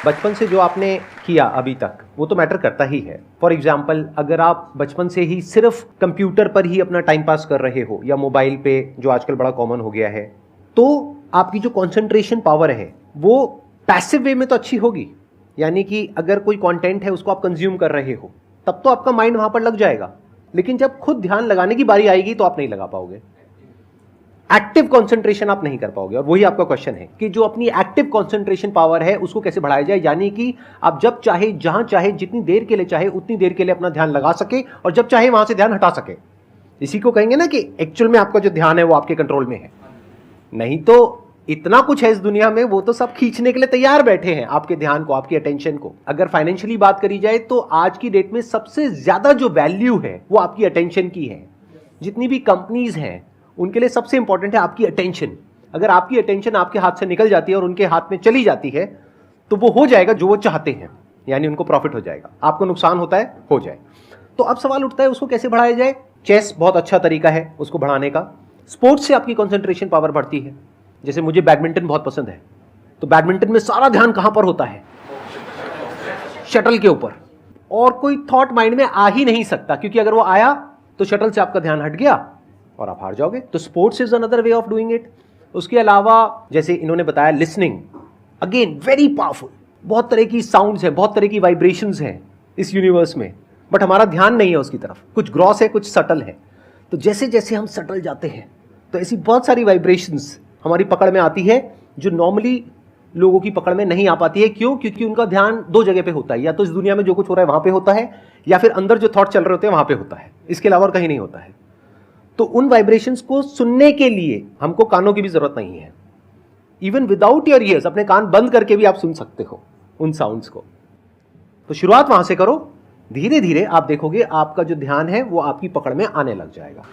बचपन से जो आपने किया अभी तक वो तो मैटर करता ही है। फॉर एग्जाम्पल, अगर आप बचपन से ही सिर्फ कंप्यूटर पर ही अपना टाइम पास कर रहे हो या मोबाइल पे, जो आजकल बड़ा कॉमन हो गया है, तो आपकी जो कंसंट्रेशन पावर है वो पैसिव वे में तो अच्छी होगी। यानी कि अगर कोई कंटेंट है उसको आप कंज्यूम कर रहे हो तब तो आपका माइंड वहां पर लग जाएगा, लेकिन जब खुद ध्यान लगाने की बारी आएगी तो आप नहीं लगा पाओगे। एक्टिव कंसंट्रेशन आप नहीं कर पाओगे। और वही आपका क्वेश्चन है कि जो अपनी एक्टिव कंसंट्रेशन पावर है उसको कैसे बढ़ाया जाए, यानी कि आप जब चाहे, जहां चाहे, जितनी देर के लिए चाहे उतनी देर के लिए अपना ध्यान लगा सके और जब चाहे वहां से ध्यान हटा सके। इसी को कहेंगे ना कि एक्चुअल में आपका जो ध्यान है वो आपके कंट्रोल में है। नहीं तो इतना कुछ है इस दुनिया में, वो तो सब खींचने के लिए तैयार बैठे हैं आपके ध्यान को, आपकी अटेंशन को। अगर फाइनेंशियली बात करी जाए तो आज की डेट में सबसे ज्यादा जो वैल्यू है वो आपकी अटेंशन की है। जितनी भी कंपनीज हैं उनके लिए सबसे इंपॉर्टेंट है आपकी अटेंशन। अगर आपकी अटेंशन आपके हाथ से निकल जाती है और उनके हाथ में चली जाती है तो वो हो जाएगा जो वो चाहते हैं, यानी उनको प्रॉफिट हो जाएगा, आपको नुकसान होता है हो जाए। तो अब सवाल उठता है उसको कैसे बढ़ाया जाए। चेस बहुत अच्छा तरीका है उसको बढ़ाने का। स्पोर्ट्स से आपकी कंसंट्रेशन पावर बढ़ती है। जैसे मुझे बैडमिंटन बहुत पसंद है, तो बैडमिंटन में सारा ध्यान कहां पर होता है, शटल के ऊपर, और कोई थॉट माइंड में आ ही नहीं सकता, क्योंकि अगर वो आया तो शटल से आपका ध्यान हट गया और आप हार जाओगे। तो sports is another way of doing it. उसके अलावा जैसे इन्होंने बताया लिसनिंग, अगेन वेरी पावरफुल। बहुत तरह की साउंड्स हैं, बहुत तरह की वाइब्रेशंस हैं इस यूनिवर्स में, बट हमारा ध्यान नहीं है उसकी तरफ। कुछ ग्रॉस है, कुछ सटल है। तो जैसे जैसे हम सटल जाते हैं तो ऐसी बहुत सारी वाइब्रेशंस हमारी पकड़ में आती है जो नॉर्मली लोगों की पकड़ में नहीं आ पाती है। क्यों? क्योंकि उनका ध्यान दो जगह पे होता है, या तो इस दुनिया में जो कुछ हो रहा है वहां पे होता है, या फिर अंदर जो थॉट चल रहे होते हैं वहां पे होता है। इसके अलावा और कहीं नहीं होता है। तो उन वाइब्रेशंस को सुनने के लिए हमको कानों की भी जरूरत नहीं है। इवन विदाउट योर ईयर्स, अपने कान बंद करके भी आप सुन सकते हो उन साउंड्स को। तो शुरुआत वहां से करो, धीरे धीरे आप देखोगे आपका जो ध्यान है वो आपकी पकड़ में आने लग जाएगा।